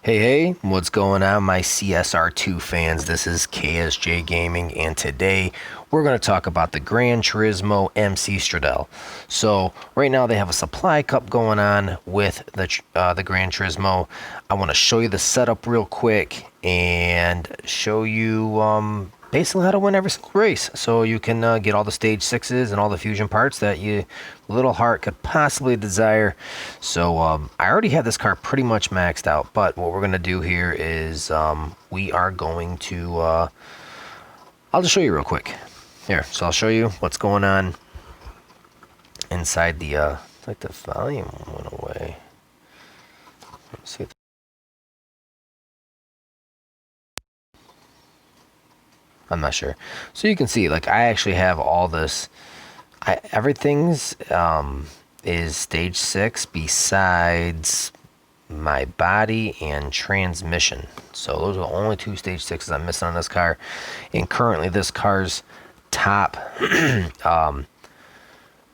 Hey, what's going on, my CSR2 fans? This is KSJ Gaming, and today we're going to talk about the Granturismo MC Stradale. So, right now they have a supply cup going on with the Granturismo. I want to show you the setup real quick and show you basically how to win every single race, so you can get all the stage 6s and all the fusion parts that your little heart could possibly desire. So I already have this car pretty much maxed out, but what we're going to do here is we are going to I'll just show you real quick here. So I'll show you what's going on inside the like the volume went away. Let's see. I'm not sure. So you can see, like, I actually have all this. Everything's is stage 6 besides my body and transmission. So those are the only two stage 6s I'm missing on this car. And currently this car's top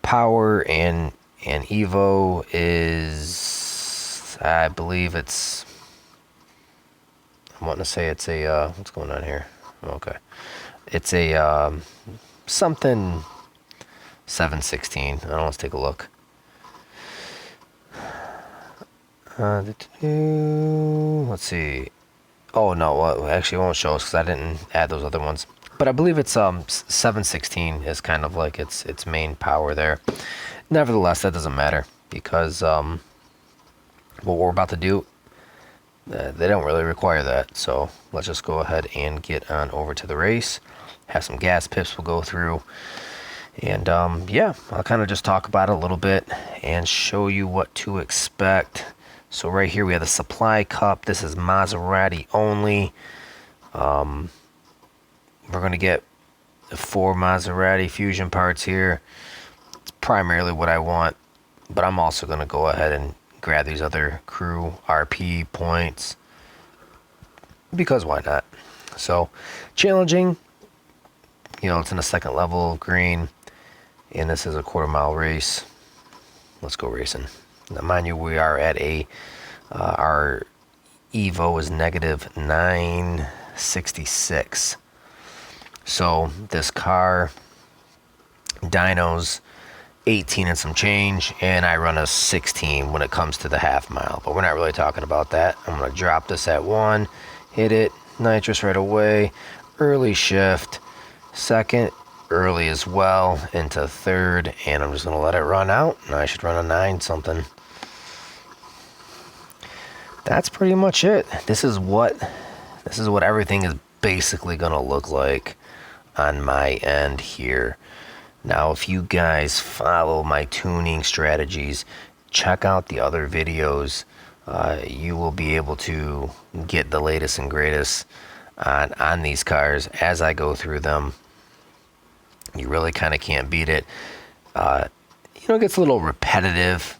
power and Evo is, I believe it's, I'm wanting to say it's a what's going on here? Okay, it's a something 716. I don't know, let's take a look. Let's see. Oh no, well, actually it won't show us because I didn't add those other ones. But I believe it's 716 is kind of like its main power there. Nevertheless, that doesn't matter because what we're about to do, they don't really require that. So let's just go ahead and get on over to the race. Have some gas pips we'll go through. And yeah, I'll kind of just talk about it a little bit and show you what to expect. So right here we have the supply cup. This is Maserati only. We're going to get 4 Maserati fusion parts here. It's primarily what I want, but I'm also going to go ahead and grab these other crew RP points because why not? So challenging, you know, it's in the second level green, and this is a quarter-mile race. Let's go racing. Now, mind you, we are at a our Evo is negative 966. So this car dyno's 18 and some change, and I run a 16 when it comes to the half mile, but we're not really talking about that. I'm going to drop this at 1, hit it, nitrous right away, early shift, second, early as well, into third, and I'm just going to let it run out, and I should run a 9 something. That's pretty much it. This is what everything is basically going to look like on my end here. Now, if you guys follow my tuning strategies, check out the other videos. You will be able to get the latest and greatest on these cars as I go through them. You really kind of can't beat it. You know, it gets a little repetitive,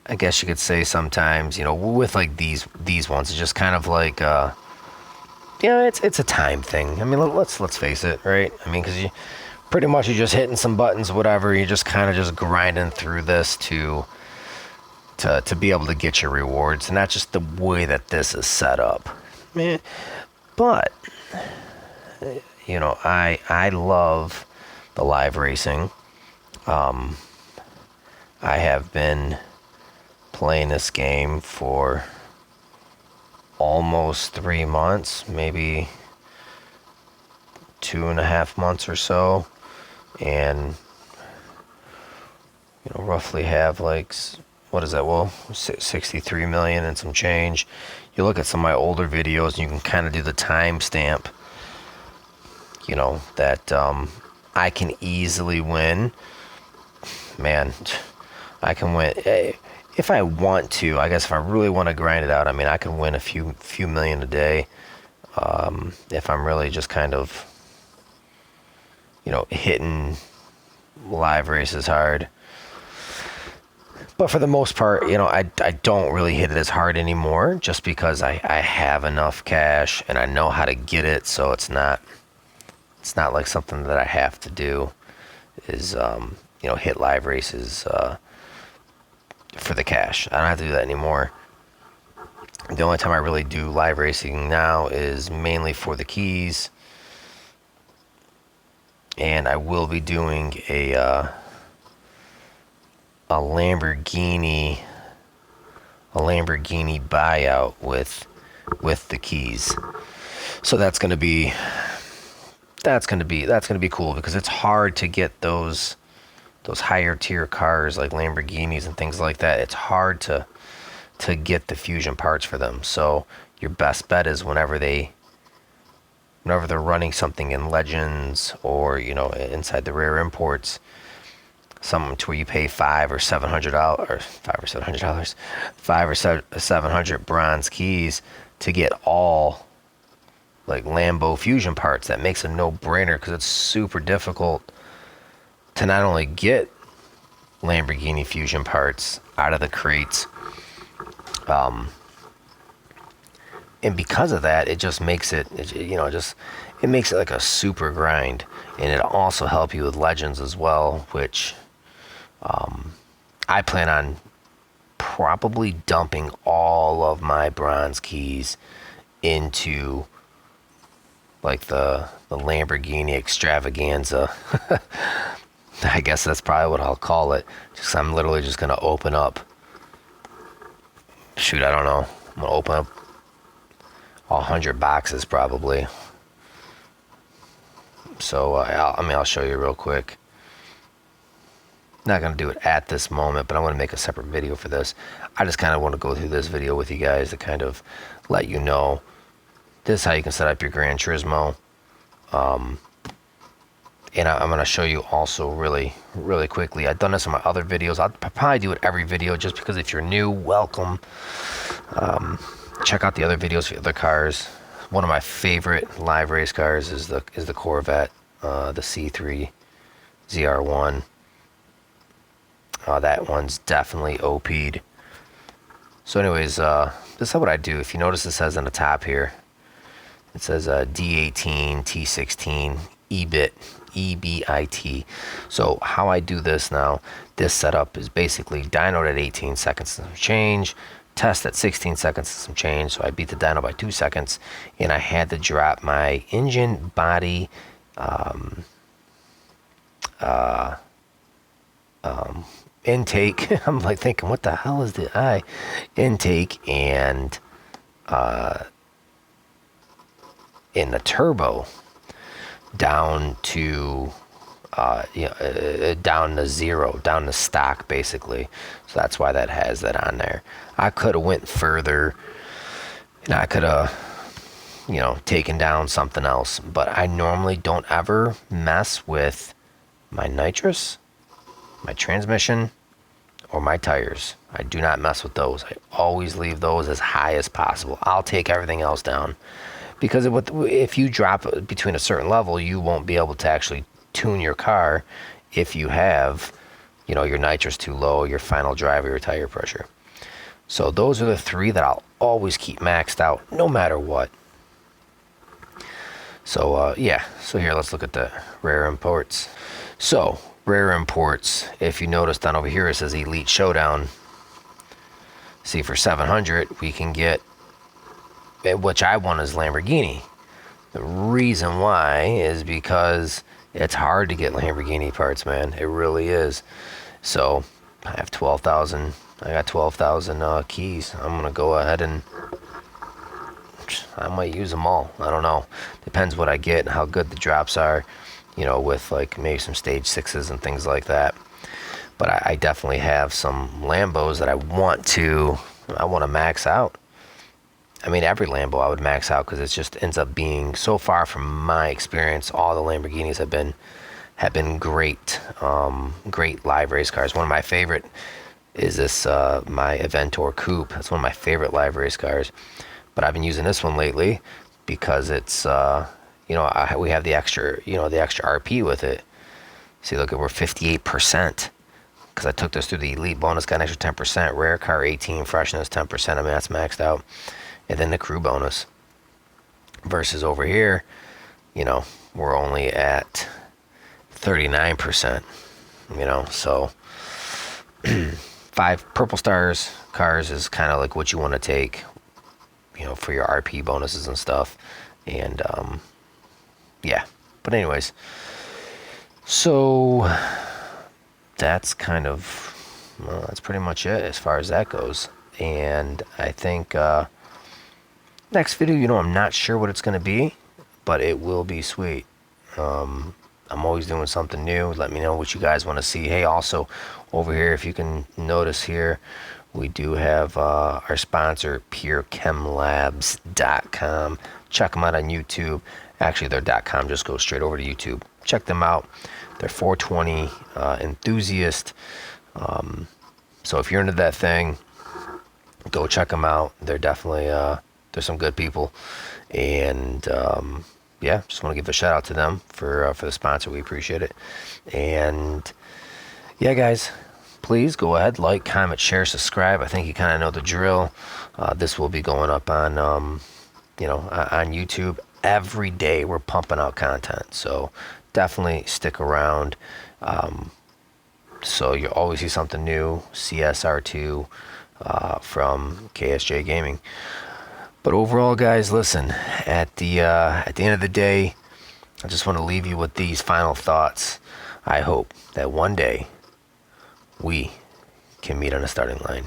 I guess you could say sometimes. You know, with like these ones, it's just kind of like, yeah, it's a time thing. I mean, let's face it, right? I mean, because you pretty much you're just hitting some buttons, whatever. You're just kind of just grinding through this to be able to get your rewards, and that's just the way that this is set up. But you know, I love the live racing. I have been playing this game for almost 3 months, maybe 2.5 months or so, and you know, roughly have like, what is that? Well, 63 million and some change. You look at some of my older videos and you can kind of do the timestamp, you know, that I can easily win. Man, I can win if I want to. I guess if I really want to grind it out, I mean, I can win a few million a day if I'm really just kind of, you know, hitting live races hard. But for the most part, you know, I don't really hit it as hard anymore, just because I have enough cash and I know how to get it. So it's not like something that I have to do is you know, hit live races for the cash. I don't have to do that anymore. The only time I really do live racing now is mainly for the keys, and I will be doing a Lamborghini buyout with the keys. So that's gonna be cool, because it's hard to get those higher tier cars like Lamborghinis and things like that. It's hard to get the fusion parts for them. So your best bet is whenever they're running something in Legends, or inside the rare imports, something to where you pay $700 bronze keys to get all like Lambo fusion parts. That makes a no-brainer, because it's super difficult to not only get Lamborghini fusion parts out of the crates, and because of that, it just makes it makes it like a super grind. And it'll also help you with Legends as well, which I plan on probably dumping all of my bronze keys into like the Lamborghini extravaganza. I guess that's probably what I'll call it. Just I'm literally just gonna open up. Shoot, I don't know. I'm gonna open up 100 boxes probably. So I'll show you real quick. Not gonna do it at this moment, but I'm gonna make a separate video for this. I just kind of want to go through this video with you guys to kind of let you know this is how you can set up your Granturismo. And I'm going to show you also really quickly. I've done this in my other videos. I'll probably do it every video, just because if you're new, welcome. Check out the other videos for other cars. One of my favorite live race cars is the Corvette, the C3 ZR1. That one's definitely OP'd. So anyways, this is what I do. If you notice, it says on the top here, it says D18, T16, EBIT. So how I do this now, this setup is basically dynoed at 18 seconds and some change, test at 16 seconds and some change. So I beat the dyno by 2 seconds, and I had to drop my engine body intake. I'm like thinking, what the hell is the intake, and in the turbo down to down to zero, down to stock basically. So that's why that has that on there. I could have went further, and I could have taken down something else, but I normally don't ever mess with my nitrous, my transmission, or my tires. I do not mess with those. I always leave those as high as possible. I'll take everything else down, because if you drop between a certain level, you won't be able to actually tune your car if you have, your nitrous too low, your final drive, or your tire pressure. So those are the three that I'll always keep maxed out, no matter what. So yeah, so here, let's look at the rare imports. So rare imports, if you notice down over here, it says Elite Showdown. See, for 700 we can get, which I want is Lamborghini. The reason why is because it's hard to get Lamborghini parts, man. It really is. So I have 12,000. I got 12,000 keys. I'm gonna go ahead and I might use them all. I don't know. Depends what I get and how good the drops are. With like maybe some stage 6s and things like that. But I definitely have some Lambos that I want to max out. I mean, every Lambo I would max out, because it just ends up being, so far from my experience, all the Lamborghinis have been great, great live race cars. One of my favorite is this my Aventor Coupe. That's one of my favorite live race cars. But I've been using this one lately because it's we have the extra RP with it. See, look, we're 58%, because I took this through the Elite bonus, got an extra 10%, rare car 18, freshness 10%. I mean, that's maxed out. And then the crew bonus. Versus over here, we're only at 39%. So 5 purple stars cars is kind of like what you want to take. for your RP bonuses and stuff. And yeah, but anyways, so that's kind of, well, that's pretty much it as far as that goes. And I think next video, I'm not sure what it's going to be, but it will be sweet. I'm always doing something new. Let me know what you guys want to see. Hey, also over here, if you can notice here, we do have our sponsor, PureChemLabs.com. Check them out on YouTube. Actually, their .com just goes straight over to YouTube. Check them out. They're 420 enthusiast. So if you're into that thing, go check them out. They're definitely they're some good people. And yeah, just want to give a shout out to them for the sponsor. We appreciate it. And yeah, guys, please go ahead, like, comment, share, subscribe. I think you kind of know the drill. This will be going up on on YouTube every day. We're pumping out content, so definitely stick around. So you'll always see something new. CSR2 from KSJ Gaming. But overall, guys, listen, at the end of the day, I just want to leave you with these final thoughts. I hope that one day we can meet on the starting line.